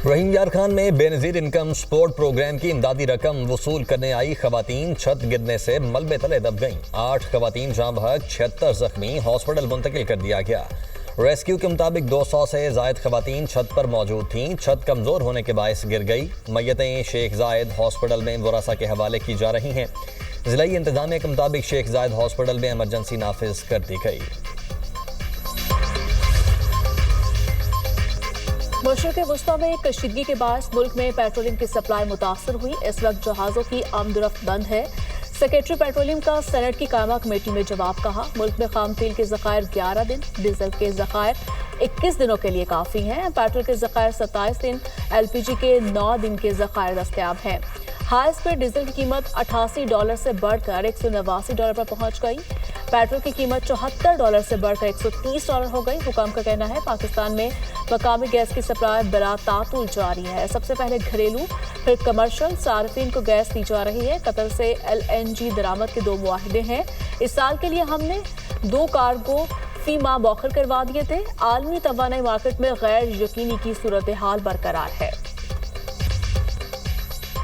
رحیم یار خان میں بے نظیر انکم سپورٹ پروگرام کی امدادی رقم وصول کرنے آئی خواتین چھت گرنے سے ملبے تلے دب گئیں۔ 8 خواتین جاں بحق، 76 زخمی، ہاسپٹل منتقل کر دیا گیا۔ ریسکیو کے مطابق 200 سے زائد خواتین چھت پر موجود تھیں۔ چھت کمزور ہونے کے باعث گر گئی۔ میتیں شیخ زائد ہاسپٹل میں ورثاء کے حوالے کی جا رہی ہیں۔ ضلعی انتظامیہ کے مطابق شیخ زائد ہاسپٹل میں ایمرجنسی نافذ کر دی گئی۔ مشرق وسطی میں کشیدگی کے باعث ملک میں پیٹرولیم کی سپلائی متاثر ہوئی۔ اس وقت جہازوں کی آمد و رفت بند ہے۔ سیکریٹری پیٹرولیم کا سینٹ کی قائمہ کمیٹی میں جواب کہا۔ ملک میں خام تیل کے ذخائر 11 دن، ڈیزل کے ذخائر 21 دنوں کے لیے کافی ہیں۔ پیٹرول کے ذخائر 27 دن، ایل پی جی کے 9 دن کے ذخائر دستیاب ہیں۔ ہائی اسپیڈ ڈیزل کی قیمت $88 سے بڑھ کر $189 پر پہنچ گئی۔ پیٹرول کی قیمت $74 سے بڑھ کر $130 ہو گئی۔ حکام کا کہنا ہے پاکستان میں مقامی گیس کی سپلائی بلا تعطل جاری ہے۔ سب سے پہلے گھریلو پھر کمرشل صارفین کو گیس دی جا رہی ہے۔ قطر سے LNG درآمد کے 2 معاہدے ہیں۔ اس سال کے لیے ہم نے 2 کارگو فی ماہ موخر کروا دیے تھے۔ عالمی توانائی مارکیٹ میں غیر یقینی کی صورتحال برقرار ہے۔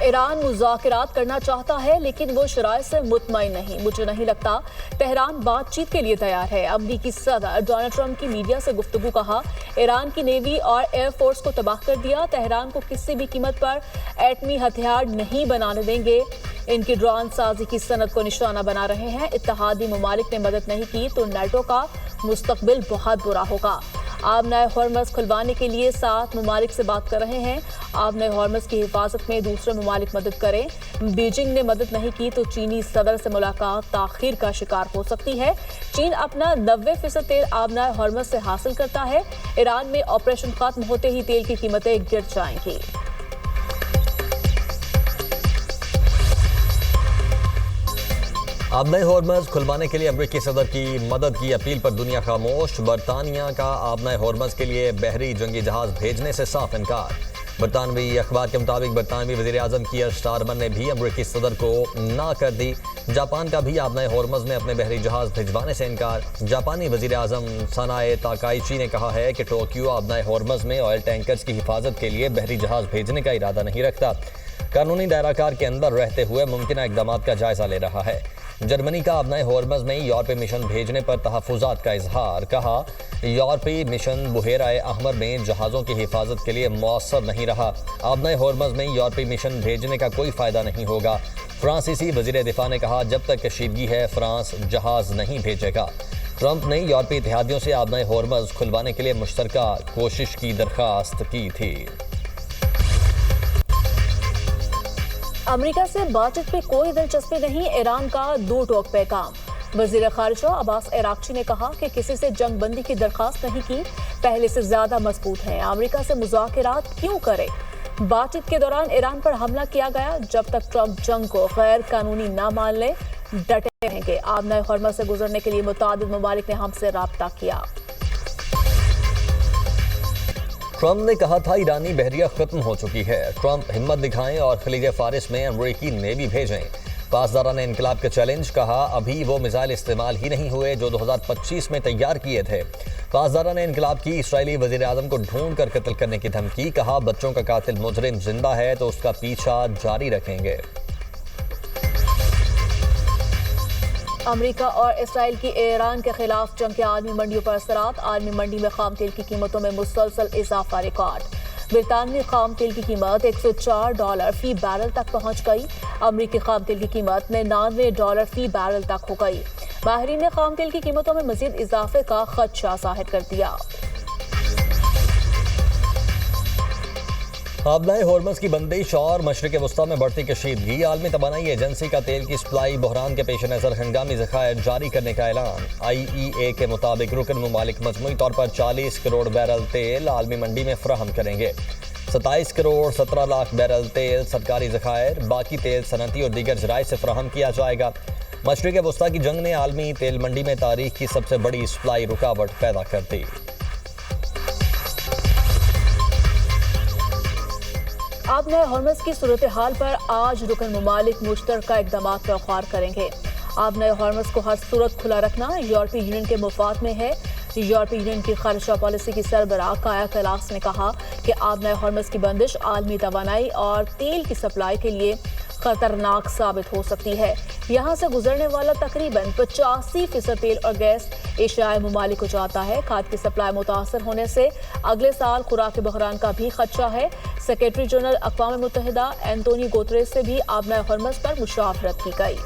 ایران مذاکرات کرنا چاہتا ہے لیکن وہ شرائط سے مطمئن نہیں۔ مجھے نہیں لگتا تہران بات چیت کے لیے تیار ہے۔ امریکی صدر ڈونلڈ ٹرمپ کی میڈیا سے گفتگو کہا، ایران کی نیوی اور ایئر فورس کو تباہ کر دیا۔ تہران کو کسی بھی قیمت پر ایٹمی ہتھیار نہیں بنانے دیں گے۔ ان کی ڈرون سازی کی صنعت کو نشانہ بنا رہے ہیں۔ اتحادی ممالک نے مدد نہیں کی تو نیٹو کا مستقبل بہت برا ہوگا۔ آبنہ ہرمز کھلوانے کے لیے 7 ممالک سے بات کر رہے ہیں۔ آبنہ ہرمز کی حفاظت میں دوسرے ممالک مدد کریں۔ بیجنگ نے مدد نہیں کی تو چینی صدر سے ملاقات تاخیر کا شکار ہو سکتی ہے۔ چین اپنا 90% تیل آبنہ ہرمز سے حاصل کرتا ہے۔ ایران میں آپریشن ختم ہوتے ہی تیل کی قیمتیں گر جائیں گی۔ آبنہ ہرمز کھلوانے کے لیے امریکی صدر کی مدد کی اپیل پر دنیا خاموش۔ برطانیہ کا آبنہ ہرمز کے لیے بحری جنگی جہاز بھیجنے سے صاف انکار۔ برطانوی اخبار کے مطابق برطانوی وزیر اعظم کیئر سٹارمر نے بھی امریکی صدر کو نہ کر دی۔ جاپان کا بھی آبنہ ہرمز میں اپنے بحری جہاز بھجوانے سے انکار۔ جاپانی وزیر اعظم سانائے تاکائچی نے کہا ہے کہ ٹوکیو آبنہ ہرمز میں آئل ٹینکرز کی حفاظت کے لیے بحری جہاز بھیجنے کا ارادہ نہیں رکھتا۔ قانونی دائرہ کار کے اندر رہتے ہوئے ممکنہ اقدامات کا جائزہ لے رہا ہے۔ جرمنی کا آبنہ ہرمز میں یورپی مشن بھیجنے پر تحفظات کا اظہار۔ کہا، یورپی مشن بحیرہ احمر میں جہازوں کی حفاظت کے لیے مؤثر نہیں رہا۔ آبنہ ہرمز میں یورپی مشن بھیجنے کا کوئی فائدہ نہیں ہوگا۔ فرانسیسی وزیر دفاع نے کہا، جب تک کشیدگی ہے فرانس جہاز نہیں بھیجے گا۔ ٹرمپ نے یورپی اتحادیوں سے آبنہ ہرمز کھلوانے کے لیے مشترکہ کوشش کی درخواست کی تھی۔ امریکہ سے بات چیت پہ کوئی دلچسپی نہیں، ایران کا 2 ٹوک پیغام۔ وزیر خارجہ عباس عراقچی نے کہا کہ کسی سے جنگ بندی کی درخواست نہیں کی، پہلے سے زیادہ مضبوط ہے۔ امریکہ سے مذاکرات کیوں کرے؟ بات چیت کے دوران ایران پر حملہ کیا گیا۔ جب تک ٹرمپ جنگ کو غیر قانونی نہ مان لے ڈٹے رہیں گے۔ آبنہ ہرمز سے گزرنے کے لیے متعدد ممالک نے ہم سے رابطہ کیا۔ ٹرمپ نے کہا تھا ایرانی بحریہ ختم ہو چکی ہے۔ ٹرمپ ہمت دکھائیں اور خلیج فارس میں امریکی نیوی بھیجیں۔ پاسداران نے انقلاب کا چیلنج، کہا ابھی وہ میزائل استعمال ہی نہیں ہوئے جو 2025 میں تیار کیے تھے۔ پاسداران نے انقلاب کی اسرائیلی وزیر اعظم کو ڈھونڈ کر قتل کرنے کی دھمکی، کہا بچوں کا قاتل مجرم زندہ ہے تو اس کا پیچھا جاری رکھیں گے۔ امریکہ اور اسرائیل کی ایران کے خلاف جنگ کے عالمی منڈیوں پر اثرات۔ عالمی منڈی میں خام تیل کی قیمتوں میں مسلسل اضافہ ریکارڈ۔ برطانوی خام تیل کی قیمت $104 فی بیرل تک پہنچ گئی۔ امریکی خام تیل کی قیمت $99 فی بیرل تک ہو گئی۔ ماہرین نے خام تیل کی قیمتوں میں مزید اضافے کا خدشہ ظاہر کر دیا۔ آبنہ ہرمز کی بندش اور مشرق وسطی میں بڑھتی کشیدگی۔ عالمی توانائی ایجنسی کا تیل کی سپلائی بحران کے پیش نظر ہنگامی ذخائر جاری کرنے کا اعلان۔ IEA کے مطابق رکن ممالک مجموعی طور پر 40 کروڑ بیرل تیل عالمی منڈی میں فراہم کریں گے۔ 27 کروڑ 17 لاکھ بیرل تیل سرکاری ذخائر، باقی تیل صنعتی اور دیگر ذرائع سے فراہم کیا جائے گا۔ مشرق وسطی کی جنگ نے عالمی تیل منڈی میں تاریخ کی سب سے بڑی سپلائی رکاوٹ پیدا کر دی۔ آبنہ ہرمز کی صورتحال پر آج رکن ممالک مشترکہ اقدامات پر غور کریں گے۔ آبنہ ہرمز کو ہر صورت کھلا رکھنا یورپی یونین کے مفاد میں ہے۔ یورپی یونین کی خارجہ پالیسی کی سربراہ کایا کلاس نے کہا کہ آبنۂ ہارمز کی بندش عالمی توانائی اور تیل کی سپلائی کے لیے خطرناک ثابت ہو سکتی ہے۔ یہاں سے گزرنے والا تقریباً 85% تیل اور گیس ایشیائی ممالک کو جاتا ہے۔ کھاد کی سپلائی متاثر ہونے سے اگلے سال خوراک بحران کا بھی خدشہ ہے۔ سیکریٹری جنرل اقوام متحدہ اینٹونی گوتریس سے بھی آبنۂ ہارمز پر مشاورت کی گئی۔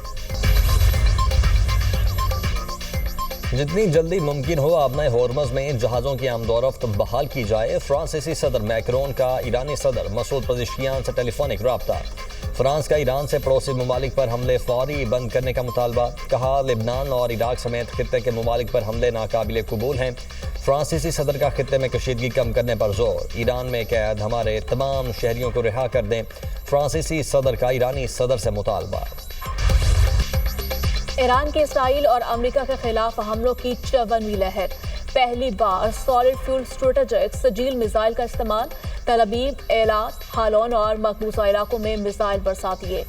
جتنی جلدی ممکن ہو آبنۂ ہارمز میں جہازوں کی آمد و رفت بحال کی جائے۔ فرانسیسی صدر میکرون کا ایرانی صدر مسعود پزشکیان سے ٹیلی فونک رابطہ۔ فرانس کا ایران سے پڑوسی ممالک پر حملے فوری بند کرنے کا مطالبہ۔ کہا لبنان اور عراق سمیت خطے کے ممالک پر حملے ناقابل قبول ہیں۔ فرانسیسی صدر کا خطے میں کشیدگی کم کرنے پر زور۔ ایران میں قید ہمارے تمام شہریوں کو رہا کر دیں، فرانسیسی صدر کا ایرانی صدر سے مطالبہ۔ ایران کے اسرائیل اور امریکہ کے خلاف حملوں کی 54ویں لہر۔ پہلی بار سالڈ فیول اسٹریٹجک سجیل میزائل کا استعمال۔ تل ابیب، ایلات، ہالون اور مقبوضہ علاقوں میں میزائل برسا دیے۔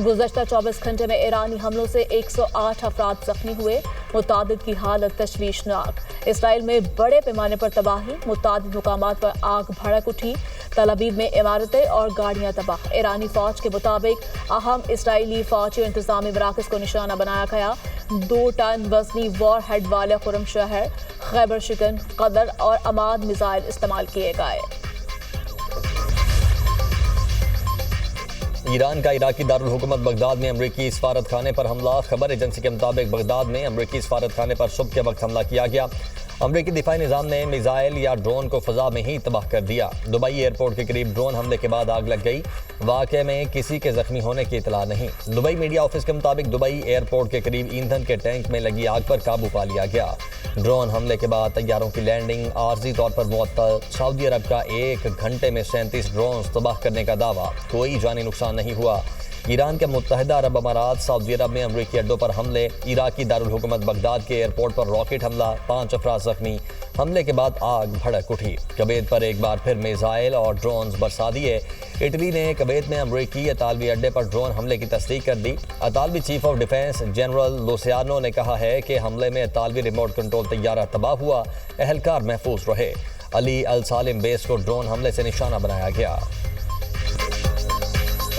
گزشتہ 24 گھنٹے میں ایرانی حملوں سے 108 افراد زخمی ہوئے، متعدد کی حالت تشویشناک۔ اسرائیل میں بڑے پیمانے پر تباہی، متعدد مقامات پر آگ بھڑک اٹھی۔ تل ابیب میں عمارتیں اور گاڑیاں تباہ۔ ایرانی فوج کے مطابق اہم اسرائیلی فوجی انتظامی مراکز کو نشانہ بنایا گیا۔ 2 ٹن وزنی وار ہیڈ والے خرم شہر، خیبر شکن، قدر اور عماد میزائل استعمال کیے گئے۔ ایران کا عراقی دارالحکومت بغداد میں امریکی سفارت خانے پر حملہ۔ خبر ایجنسی کے مطابق بغداد میں امریکی سفارت خانے پر صبح کے وقت حملہ کیا گیا۔ امریکی دفاعی نظام نے میزائل یا ڈرون کو فضا میں ہی تباہ کر دیا۔ دبئی ایئرپورٹ کے قریب ڈرون حملے کے بعد آگ لگ گئی۔ واقعے میں کسی کے زخمی ہونے کی اطلاع نہیں۔ دبئی میڈیا آفس کے مطابق دبئی ایئرپورٹ کے قریب ایندھن کے ٹینک میں لگی آگ پر قابو پا لیا گیا۔ ڈرون حملے کے بعد طیاروں کی لینڈنگ عارضی طور پر معطل۔ سعودی عرب کا 1 گھنٹے میں 37 ڈرونز تباہ کرنے کا دعویٰ، کوئی جانی نقصان نہیں ہوا۔ ایران کے متحدہ عرب امارات سعودی عرب میں امریکی اڈوں پر حملے۔ عراقی دارالحکومت بغداد کے ایئرپورٹ پر راکٹ حملہ، 5 افراد زخمی۔ حملے کے بعد آگ بھڑک اٹھی۔ کویت پر ایک بار پھر میزائل اور ڈرونز برسا دیے۔ اٹلی نے کویت میں امریکی اطالوی اڈے پر ڈرون حملے کی تصدیق کر دی۔ اطالوی چیف آف ڈیفنس جنرل لوسیانو نے کہا ہے کہ حملے میں اطالوی ریموٹ کنٹرول طیارہ تباہ ہوا، اہلکار محفوظ رہے۔ علی السالم بیس کو ڈرون حملے سے نشانہ بنایا گیا۔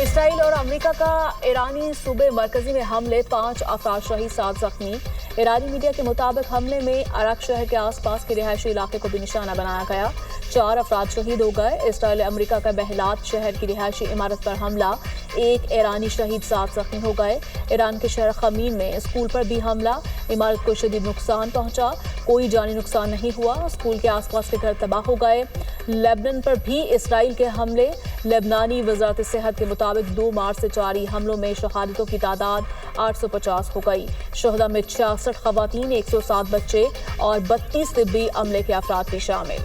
اسرائیل اور امریکہ کا ایرانی صوبے مرکزی میں حملے، 5 افراد شہید، 7 زخمی۔ ایرانی میڈیا کے مطابق حملے میں عرق شہر کے آس پاس کے رہائشی علاقے کو بھی نشانہ بنایا گیا، 4 افراد شہید ہو گئے۔ اسرائیل امریکہ کا بہلات شہر کی رہائشی عمارت پر حملہ، 1 ایرانی شہید، 7 زخمی ہو گئے۔ ایران کے شہر خمین میں اسکول پر بھی حملہ، عمارت کو شدید نقصان پہنچا، کوئی جانی نقصان نہیں ہوا۔ اسکول کے آس پاس کے گھر تباہ ہو گئے۔ لیبنان پر بھی اسرائیل کے حملے۔ لبنانی وزارت صحت کے مطابق 2 مارچ سے جاری حملوں میں شہادتوں کی تعداد 850 ہو گئی۔ شہداء میں 66 خواتین، 107 بچے اور 32 طبی عملے کے افراد بھی شامل۔